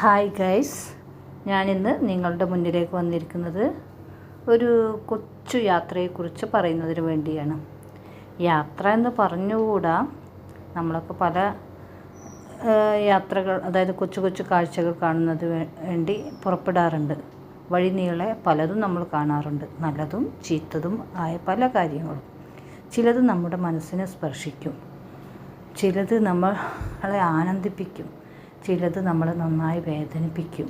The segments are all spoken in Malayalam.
ഹായ് ഗൈസ്, ഞാനിന്ന് നിങ്ങളുടെ മുന്നിലേക്ക് വന്നിരിക്കുന്നത് ഒരു കൊച്ചു യാത്രയെക്കുറിച്ച് പറയുന്നതിന് വേണ്ടിയാണ്. യാത്ര എന്ന് പറഞ്ഞുകൂടാ, നമ്മളൊക്കെ പല യാത്രകൾ, അതായത് കൊച്ചു കൊച്ചു കാഴ്ചകൾ കാണുന്നത് വേണ്ടി പുറപ്പെടാറുണ്ട്. വഴി നീളെ പലതും നമ്മൾ കാണാറുണ്ട്, നല്ലതും ചീത്തതും ആയ പല കാര്യങ്ങളും. ചിലത് നമ്മുടെ മനസ്സിനെ സ്പർശിക്കും, ചിലത് നമ്മളെ ആനന്ദിപ്പിക്കും, ചിലത് നമ്മളെ നന്നായി വേദനിപ്പിക്കും.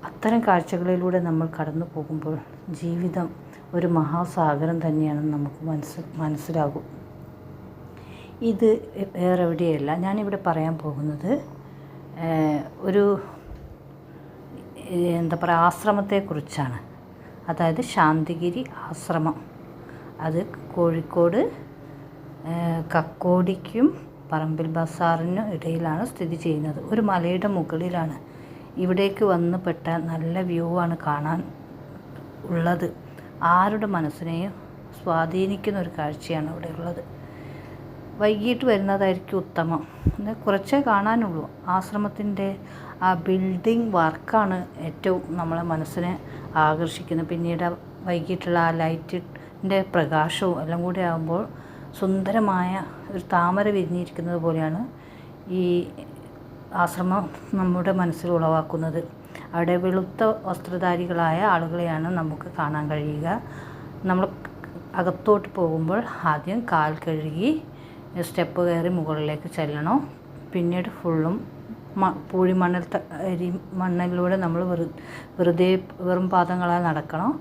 അത്തരം കാഴ്ചകളിലൂടെ നമ്മൾ കടന്നു പോകുമ്പോൾ ജീവിതം ഒരു മഹാസാഗരം തന്നെയാണെന്ന് നമുക്ക് മനസ്സിലാകും. ഇത് വേറെ എവിടെയല്ല. ഞാനിവിടെ പറയാൻ പോകുന്നത് ഒരു ആശ്രമത്തെക്കുറിച്ചാണ്. അതായത് ശാന്തിഗിരി ആശ്രമം. അത് കോഴിക്കോട് കക്കോടിക്കും പറമ്പിൽ ബസാറിനും ഇടയിലാണ് സ്ഥിതി ചെയ്യുന്നത്. ഒരു മലയുടെ മുകളിലാണ്. ഇവിടേക്ക് വന്ന് പെട്ട നല്ല വ്യൂ ആണ് കാണാൻ ഉള്ളത്. ആരുടെ മനസ്സിനെയും സ്വാധീനിക്കുന്ന ഒരു കാഴ്ചയാണ് ഇവിടെ ഉള്ളത്. വൈകിട്ട് വരുന്നതായിരിക്കും ഉത്തമം. കുറച്ചേ കാണാനുള്ളൂ. ആശ്രമത്തിൻ്റെ ആ ബിൽഡിംഗ് വർക്കാണ് ഏറ്റവും നമ്മളെ മനസ്സിനെ ആകർഷിക്കുന്നത്. പിന്നീട് വൈകിട്ടുള്ള ആ ലൈറ്റിൻ്റെ പ്രകാശവും എല്ലാം കൂടി ആകുമ്പോൾ സുന്ദരമായ ഒരു താമര വിരിഞ്ഞിരിക്കുന്നത് പോലെയാണ് ഈ ആശ്രമം നമ്മുടെ മനസ്സിൽ ഉളവാക്കുന്നത്. അവിടെ വെളുത്ത വസ്ത്രധാരികളായ ആളുകളെയാണ് നമുക്ക് കാണാൻ കഴിയുക. നമ്മൾ അകത്തോട്ട് പോകുമ്പോൾ ആദ്യം കാൽ കഴുകി സ്റ്റെപ്പ് കയറി മുകളിലേക്ക് ചെല്ലണം. പിന്നീട് ഫുള്ളും മണ്ണിലൂടെ നമ്മൾ വെറുതെ വെറും പാദങ്ങളാൽ നടക്കണം.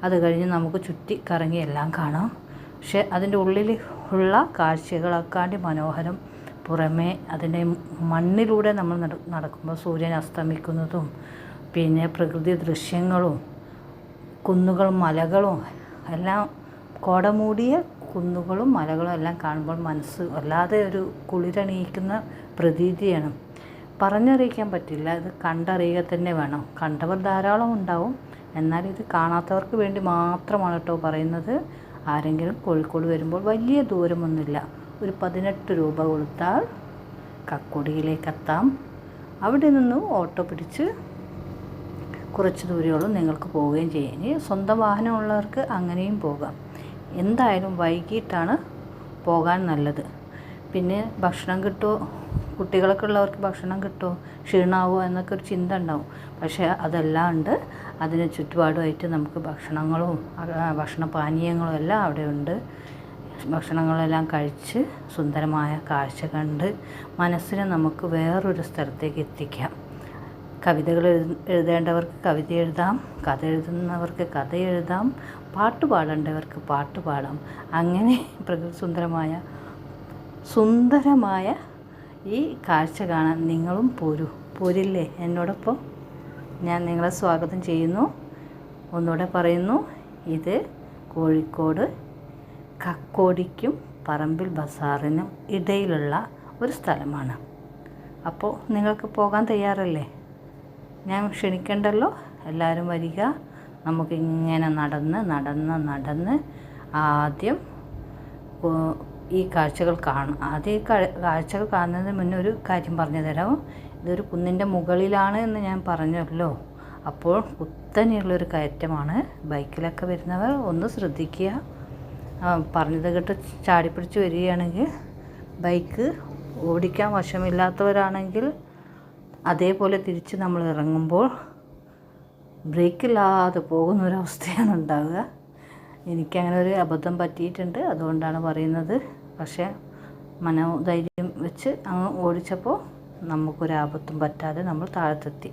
അത് കഴിഞ്ഞ് നമുക്ക് ചുറ്റി കറങ്ങി എല്ലാം കാണാം. പക്ഷെ അതിൻ്റെ ഉള്ളിൽ ഉള്ള കാഴ്ചകളെക്കാണ്ടി മനോഹരം പുറമേ അതിൻ്റെ മണ്ണിലൂടെ നമ്മൾ നടക്കുമ്പോൾ സൂര്യൻ അസ്തമിക്കുന്നതും പിന്നെ പ്രകൃതി ദൃശ്യങ്ങളും കുന്നുകളും മലകളും എല്ലാം, കോടമൂടിയ കുന്നുകളും മലകളും എല്ലാം കാണുമ്പോൾ മനസ്സ് വല്ലാതെ ഒരു കുളിരണിയിക്കുന്ന പ്രതീതിയാണ്. പറഞ്ഞറിയിക്കാൻ പറ്റില്ല. ഇത് കണ്ടറിയുക തന്നെ വേണം. കണ്ടവർ ധാരാളം ഉണ്ടാവും. എന്നാൽ ഇത് കാണാത്തവർക്ക് വേണ്ടി മാത്രമാണ് കേട്ടോ പറയുന്നത്. ആരെങ്കിലും കോഴിക്കോട് വരുമ്പോൾ വലിയ ദൂരമൊന്നുമില്ല. ഒരു 18 രൂപ കൊടുത്താൽ കക്കോടിയിലേക്ക് എത്താം. അവിടെ നിന്ന് ഓട്ടോ പിടിച്ച് കുറച്ച് ദൂരമുള്ളൂ നിങ്ങൾക്ക് പോവുകയും ചെയ്യാം. ഇനി സ്വന്തം വാഹനമുള്ളവർക്ക് അങ്ങനെയും പോകാം. എന്തായാലും വൈകിട്ടാണ് പോകാൻ നല്ലത്. പിന്നെ ഭക്ഷണം കിട്ടുമോ, കുട്ടികളൊക്കെ ഉള്ളവർക്ക് ഭക്ഷണം കിട്ടുമോ, ക്ഷീണമാവോ എന്നൊക്കെ ഒരു ചിന്ത ഉണ്ടാവും. പക്ഷേ അതെല്ലാം ഉണ്ട്. അതിന് ചുറ്റുപാടുമായിട്ട് നമുക്ക് ഭക്ഷണപാനീയങ്ങളും എല്ലാം അവിടെ ഉണ്ട്. ഭക്ഷണങ്ങളെല്ലാം കഴിച്ച് സുന്ദരമായ കാഴ്ച കണ്ട് മനസ്സിനെ നമുക്ക് വേറൊരു സ്ഥലത്തേക്ക് എത്തിക്കാം. കവിതകൾ എഴുതേണ്ടവർക്ക് കവിത എഴുതാം, കഥ എഴുതുന്നവർക്ക് കഥ എഴുതാം, പാട്ട് പാടേണ്ടവർക്ക് പാട്ട് പാടാം. അങ്ങനെ പ്രകൃതി സുന്ദരമായ ഈ കാഴ്ച കാണാൻ നിങ്ങളും പോരില്ലേ എന്നോടൊപ്പം? ഞാൻ നിങ്ങളെ സ്വാഗതം ചെയ്യുന്നു. ഒന്നുകൂടെ പറയുന്നു, ഇത് കോഴിക്കോട് കക്കോടിക്കും പറമ്പിൽ ബസാറിനും ഇടയിലുള്ള ഒരു സ്ഥലമാണ്. അപ്പോൾ നിങ്ങൾക്ക് പോകാൻ തയ്യാറല്ലേ? ഞാൻ ക്ഷണിക്കണ്ടല്ലോ, എല്ലാവരും വരിക. നമുക്കിങ്ങനെ നടന്ന് ആദ്യം ഈ കാഴ്ചകൾ കാണും. ആദ്യം ഈ കാഴ്ചകൾ കാണുന്നതിന് മുന്നേ ഒരു കാര്യം പറഞ്ഞു തരാം. ഇതൊരു കുന്നിൻ്റെ മുകളിലാണ് എന്ന് ഞാൻ പറഞ്ഞല്ലോ. അപ്പോൾ കുത്തനെയുള്ളൊരു കയറ്റമാണ്. ബൈക്കിലൊക്കെ വരുന്നവർ ഒന്ന് ശ്രദ്ധിക്കുക. പറഞ്ഞത് കേട്ട് ചാടിപ്പിടിച്ച് വരികയാണെങ്കിൽ, ബൈക്ക് ഓടിക്കാൻ വശമില്ലാത്തവരാണെങ്കിൽ അതേപോലെ തിരിച്ച് നമ്മൾ ഇറങ്ങുമ്പോൾ ബ്രേക്കില്ലാതെ പോകുന്നൊരവസ്ഥയാണ് ഉണ്ടാവുക. എനിക്കങ്ങനെ ഒരു അബദ്ധം പറ്റിയിട്ടുണ്ട്, അതുകൊണ്ടാണ് പറയുന്നത്. പക്ഷേ മനോധൈര്യം വെച്ച് അങ്ങ് ഓടിച്ചപ്പോൾ നമുക്കൊരാപത്തും പറ്റാതെ നമ്മൾ താഴത്തെത്തി.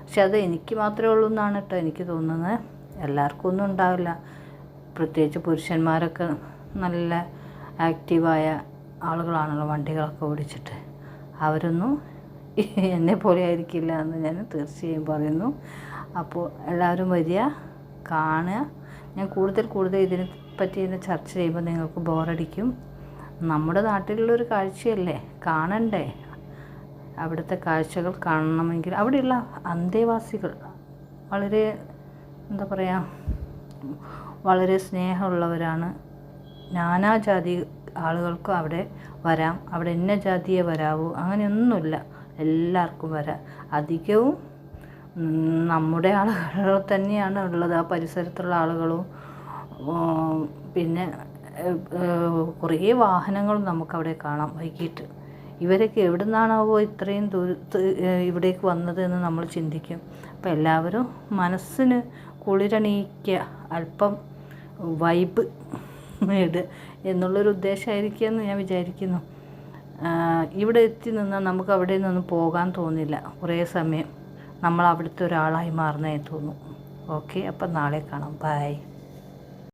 പക്ഷെ അത് എനിക്ക് മാത്രമേ ഉള്ളൂ എന്നാണ് കേട്ടോ എനിക്ക് തോന്നുന്നത്. എല്ലാവർക്കും ഒന്നും ഉണ്ടാവില്ല. പ്രത്യേകിച്ച് പുരുഷന്മാരൊക്കെ നല്ല ആക്റ്റീവായ ആളുകളാണല്ലോ വണ്ടികളൊക്കെ ഓടിച്ചിട്ട്. അവരൊന്നും എന്നെ പോലെ ആയിരിക്കില്ല എന്ന് ഞാൻ തീർച്ചയായും പറയുന്നു. അപ്പോൾ എല്ലാവരും വരിക, കാണുക. ഞാൻ കൂടുതൽ ഇതിനെ പറ്റി ചർച്ച ചെയ്യുമ്പോൾ നിങ്ങൾക്ക് ബോറടിക്കും. നമ്മുടെ നാട്ടിലുള്ളൊരു കാഴ്ചയല്ലേ, കാണണ്ടേ? അവിടുത്തെ കാഴ്ചകൾ കാണണമെങ്കിൽ അവിടെയുള്ള അന്തേവാസികൾ വളരെ സ്നേഹമുള്ളവരാണ്. നാനാജാതി ആളുകൾക്കും അവിടെ വരാം. അവിടെ ഇന്ന ജാതിയെ വരാവൂ അങ്ങനെയൊന്നുമില്ല, എല്ലാവർക്കും വരാം. അധികവും നമ്മുടെ ആളുകൾ തന്നെയാണ് ഉള്ളത്, ആ പരിസരത്തുള്ള ആളുകളും. പിന്നെ കുറേ വാഹനങ്ങളും നമുക്കവിടെ കാണാം വൈകിട്ട്. ഇവരൊക്കെ എവിടെ നിന്നാണാവോ ഇത്രയും ദൂരത്ത് ഇവിടേക്ക് വന്നത് എന്ന് നമ്മൾ ചിന്തിക്കും. അപ്പോൾ എല്ലാവരും മനസ്സിന് കുളിരണിയിക്കുക, അല്പം വൈബ് ഇടുക എന്നുള്ളൊരു ഉദ്ദേശമായിരിക്കുമെന്ന് ഞാൻ വിചാരിക്കുന്നു. ഇവിടെ എത്തി നിന്നാൽ നമുക്ക് അവിടെ നിന്നൊന്നും പോകാൻ തോന്നില്ല. കുറേ സമയം നമ്മൾ അവിടുത്തെ ഒരാളായി മാറുന്നതായി തോന്നും. ഓക്കെ, അപ്പം നാളെ കാണാം. ബൈ.